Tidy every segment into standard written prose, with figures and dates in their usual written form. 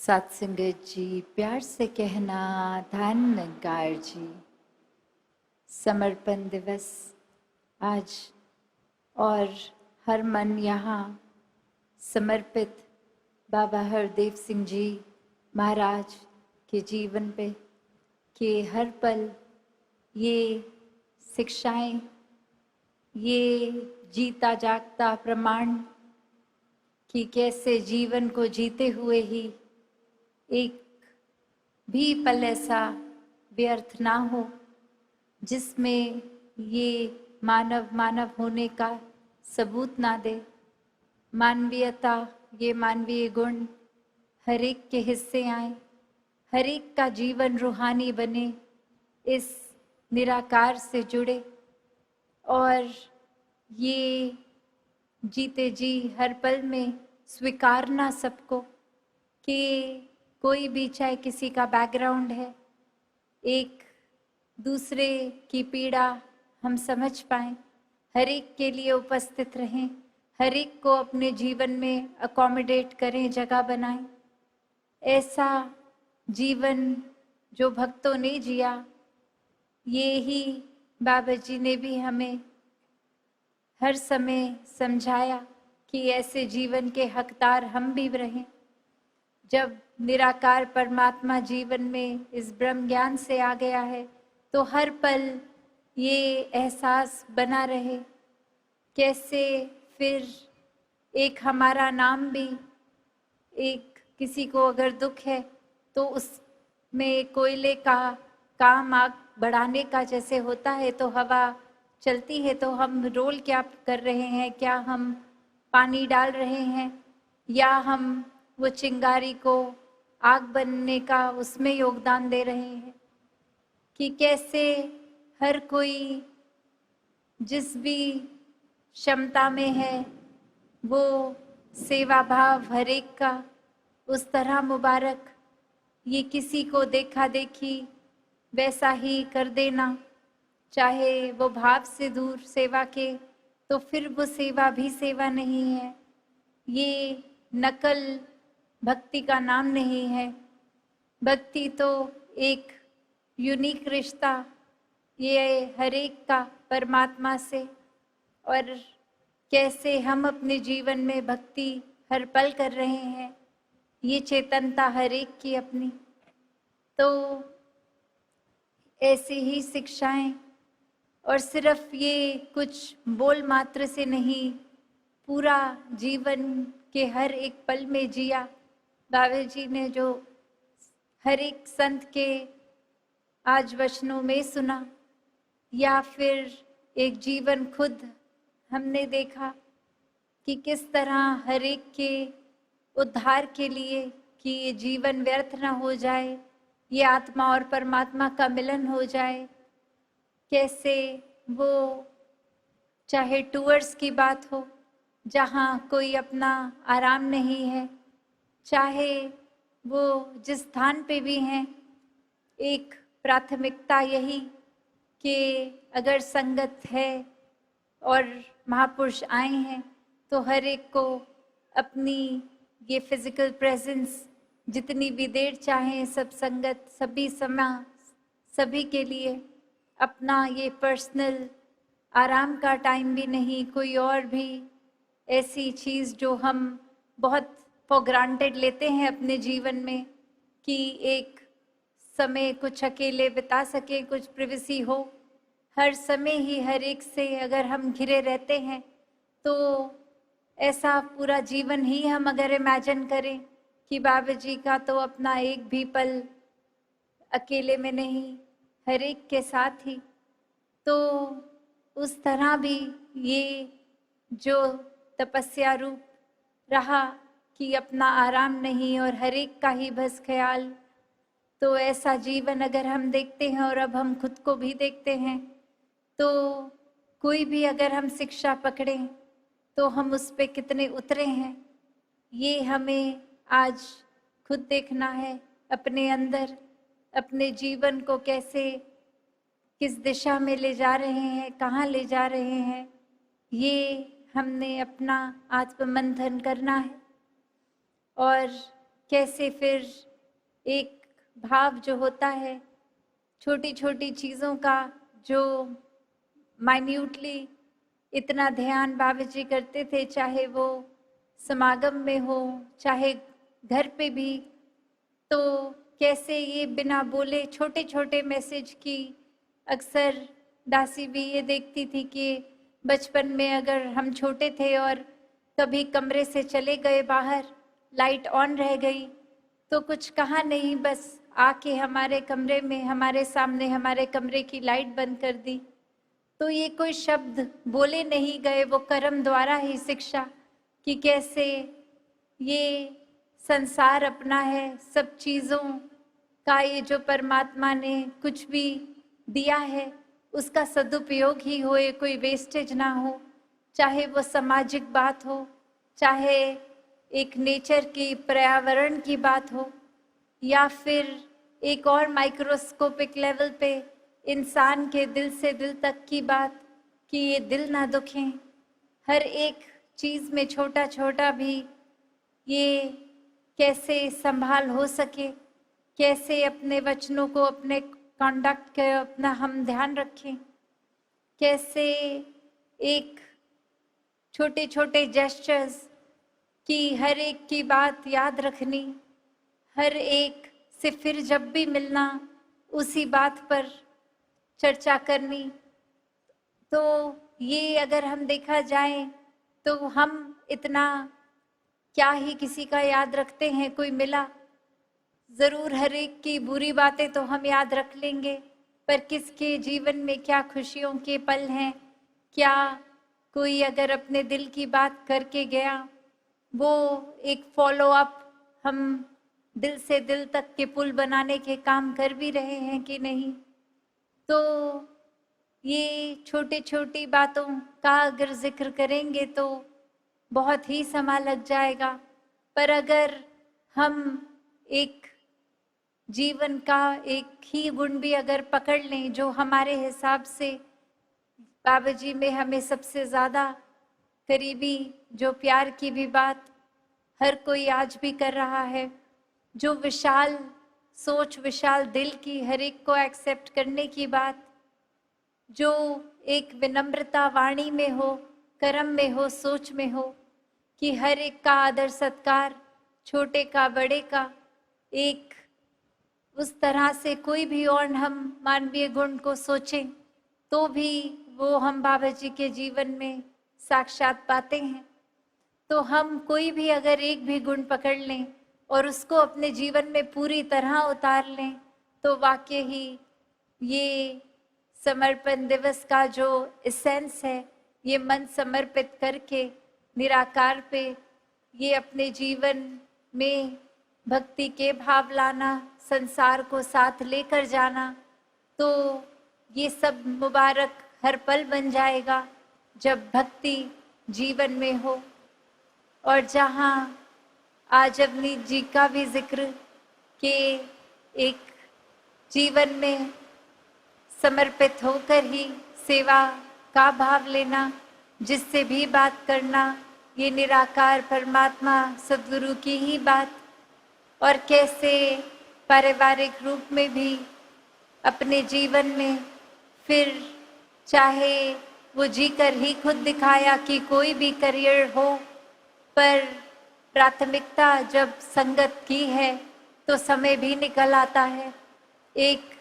सत्संगत जी, प्यार से कहना ध्यानकार जी। समर्पण दिवस आज और हर मन यहाँ समर्पित बाबा हरदेव सिंह जी महाराज के जीवन पे कि हर पल ये शिक्षाएं, ये जीता जागता प्रमाण कि कैसे जीवन को जीते हुए ही एक भी पल ऐसा व्यर्थ ना हो जिसमें ये मानव होने का सबूत ना दे। मानवीयता, ये मानवीय गुण हर एक के हिस्से आए, हर एक का जीवन रूहानी बने, इस निराकार से जुड़े और ये जीते जी हर पल में स्वीकारना सबको कि कोई भी चाहे किसी का बैकग्राउंड है, एक दूसरे की पीड़ा हम समझ पाएं, हर एक के लिए उपस्थित रहें, हर एक को अपने जीवन में अकोमोडेट करें, जगह बनाएं। ऐसा जीवन जो भक्तों ने जिया, ये ही बाबा जी ने भी हमें हर समय समझाया कि ऐसे जीवन के हकदार हम भी रहें। जब निराकार परमात्मा जीवन में इस ब्रह्म ज्ञान से आ गया है तो हर पल ये एहसास बना रहे कैसे फिर एक हमारा नाम भी, एक किसी को अगर दुख है तो उसमें कोयले का काम आग बढ़ाने का जैसे होता है, तो हवा चलती है तो हम रोल क्या कर रहे हैं, क्या हम पानी डाल रहे हैं या हम वो चिंगारी को आग बनने का उसमें योगदान दे रहे हैं। कि कैसे हर कोई जिस भी क्षमता में है वो सेवा भाव हर एक का उस तरह मुबारक, ये किसी को देखा देखी वैसा ही कर देना, चाहे वो भाव से दूर सेवा के, तो फिर वो सेवा भी सेवा नहीं है। ये नकल भक्ति का नाम नहीं है। भक्ति तो एक यूनिक रिश्ता, ये हर एक का परमात्मा से, और कैसे हम अपने जीवन में भक्ति हर पल कर रहे हैं, ये चेतनता हर एक की अपनी। तो ऐसी ही शिक्षाएं, और सिर्फ ये कुछ बोल मात्र से नहीं, पूरा जीवन के हर एक पल में जिया। बाबा जी ने जो हर एक संत के आज वचनों में सुना, या फिर एक जीवन खुद हमने देखा कि किस तरह हर एक के उद्धार के लिए, कि ये जीवन व्यर्थ ना हो जाए, ये आत्मा और परमात्मा का मिलन हो जाए, कैसे वो चाहे टूअर्स की बात हो जहाँ कोई अपना आराम नहीं है, चाहे वो जिस स्थान पे भी हैं, एक प्राथमिकता यही कि अगर संगत है और महापुरुष आए हैं तो हर एक को अपनी ये फिजिकल प्रेजेंस जितनी भी देर चाहे, सब संगत सभी समय सभी के लिए अपना ये पर्सनल आराम का टाइम भी नहीं, कोई और भी ऐसी चीज़ जो हम बहुत फॉर ग्रांटेड लेते हैं अपने जीवन में, कि एक समय कुछ अकेले बिता सके, कुछ प्रिवेसी हो। हर समय ही हर एक से अगर हम घिरे रहते हैं तो ऐसा पूरा जीवन ही हम अगर इमेजिन करें कि बाबा जी का तो अपना एक भी पल अकेले में नहीं, हर एक के साथ ही, तो उस तरह भी ये जो तपस्या रूप रहा कि अपना आराम नहीं और हर एक का ही बस ख्याल, तो ऐसा जीवन अगर हम देखते हैं और अब हम खुद को भी देखते हैं, तो कोई भी अगर हम शिक्षा पकड़ें तो हम उस पे कितने उतरे हैं, ये हमें आज खुद देखना है अपने अंदर, अपने जीवन को कैसे किस दिशा में ले जा रहे हैं, कहाँ ले जा रहे हैं, ये हमने अपना आत्ममंथन करना है। और कैसे फिर एक भाव जो होता है छोटी छोटी चीज़ों का, जो माइन्यूटली इतना ध्यान बाबा जी करते थे, चाहे वो समागम में हो चाहे घर पे भी, तो कैसे ये बिना बोले छोटे छोटे मैसेज की अक्सर दासी भी ये देखती थी कि बचपन में अगर हम छोटे थे और कभी कमरे से चले गए बाहर, लाइट ऑन रह गई तो कुछ कहा नहीं, बस आके हमारे कमरे में हमारे सामने हमारे कमरे की लाइट बंद कर दी। तो ये कोई शब्द बोले नहीं गए, वो कर्म द्वारा ही शिक्षा कि कैसे ये संसार अपना है, सब चीज़ों का ये जो परमात्मा ने कुछ भी दिया है उसका सदुपयोग ही हो, ये कोई वेस्टेज ना हो, चाहे वो सामाजिक बात हो, चाहे एक नेचर की पर्यावरण की बात हो, या फिर एक और माइक्रोस्कोपिक लेवल पे इंसान के दिल से दिल तक की बात कि ये दिल ना दुखें। हर एक चीज़ में छोटा छोटा भी ये कैसे संभाल हो सके, कैसे अपने वचनों को, अपने कंडक्ट का अपना हम ध्यान रखें, कैसे एक छोटे छोटे जेस्चर्स की हर एक की बात याद रखनी, हर एक से फिर जब भी मिलना उसी बात पर चर्चा करनी। तो ये अगर हम देखा जाए तो हम इतना क्या ही किसी का याद रखते हैं, कोई मिला ज़रूर हर एक की बुरी बातें तो हम याद रख लेंगे, पर किसके जीवन में क्या खुशियों के पल हैं, क्या कोई अगर अपने दिल की बात करके गया, वो एक फॉलो अप हम दिल से दिल तक के पुल बनाने के काम कर भी रहे हैं कि नहीं। तो ये छोटी छोटी बातों का अगर जिक्र करेंगे तो बहुत ही समय लग जाएगा, पर अगर हम एक जीवन का एक ही गुण भी अगर पकड़ लें जो हमारे हिसाब से बाबा जी में हमें सबसे ज़्यादा करीबी, जो प्यार की भी बात हर कोई आज भी कर रहा है, जो विशाल सोच विशाल दिल की हर एक को एक्सेप्ट करने की बात, जो एक विनम्रता वाणी में हो, कर्म में हो, सोच में हो कि हर एक का आदर सत्कार, छोटे का बड़े का, एक उस तरह से कोई भी और हम मानवीय गुण को सोचें तो भी वो हम बाबा जी के जीवन में साक्षात पाते हैं। तो हम कोई भी अगर एक भी गुण पकड़ लें और उसको अपने जीवन में पूरी तरह उतार लें तो वाकई ही ये समर्पण दिवस का जो एसेंस है, ये मन समर्पित करके निराकार पे ये अपने जीवन में भक्ति के भाव लाना, संसार को साथ लेकर जाना, तो ये सब मुबारक हर पल बन जाएगा जब भक्ति जीवन में हो। और जहाँ आज अवनीत जी का भी जिक्र कि एक जीवन में समर्पित होकर ही सेवा का भाव लेना, जिससे भी बात करना, ये निराकार परमात्मा सद्गुरु की ही बात, और कैसे पारिवारिक रूप में भी अपने जीवन में फिर चाहे वो जीकर ही खुद दिखाया कि कोई भी करियर हो, पर प्राथमिकता जब संगत की है तो समय भी निकल आता है। एक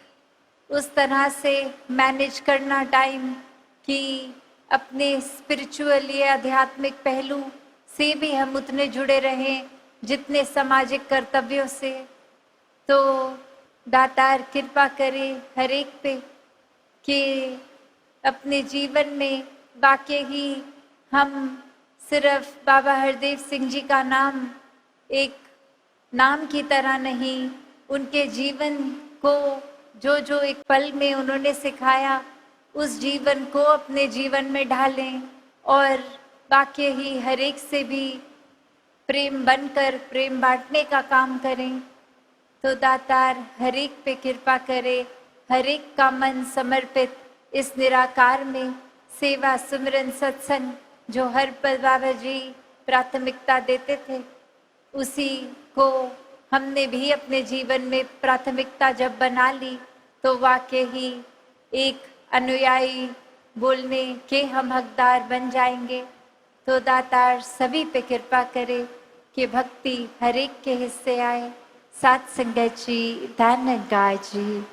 उस तरह से मैनेज करना टाइम कि अपने स्पिरिचुअल या आध्यात्मिक पहलू से भी हम उतने जुड़े रहें जितने सामाजिक कर्तव्यों से। तो दातार कृपा करे हर एक पे कि अपने जीवन में वाकई ही हम सिर्फ बाबा हरदेव सिंह जी का नाम एक नाम की तरह नहीं, उनके जीवन को जो जो एक पल में उन्होंने सिखाया उस जीवन को अपने जीवन में ढालें और वाकई ही हर एक से भी प्रेम बनकर प्रेम बांटने का काम करें। तो दातार हर एक पे कृपा करे, हर एक का मन समर्पित इस निराकार में सेवा सुमिरन सत्संग जो हर पल बाबा जी प्राथमिकता देते थे, उसी को हमने भी अपने जीवन में प्राथमिकता जब बना ली तो वाकई ही एक अनुयायी बोलने के हम हकदार बन जाएंगे। तो दातार सभी पे कृपा करे कि भक्ति हर एक के हिस्से आए। साथ संगत जी, धन गाय जी।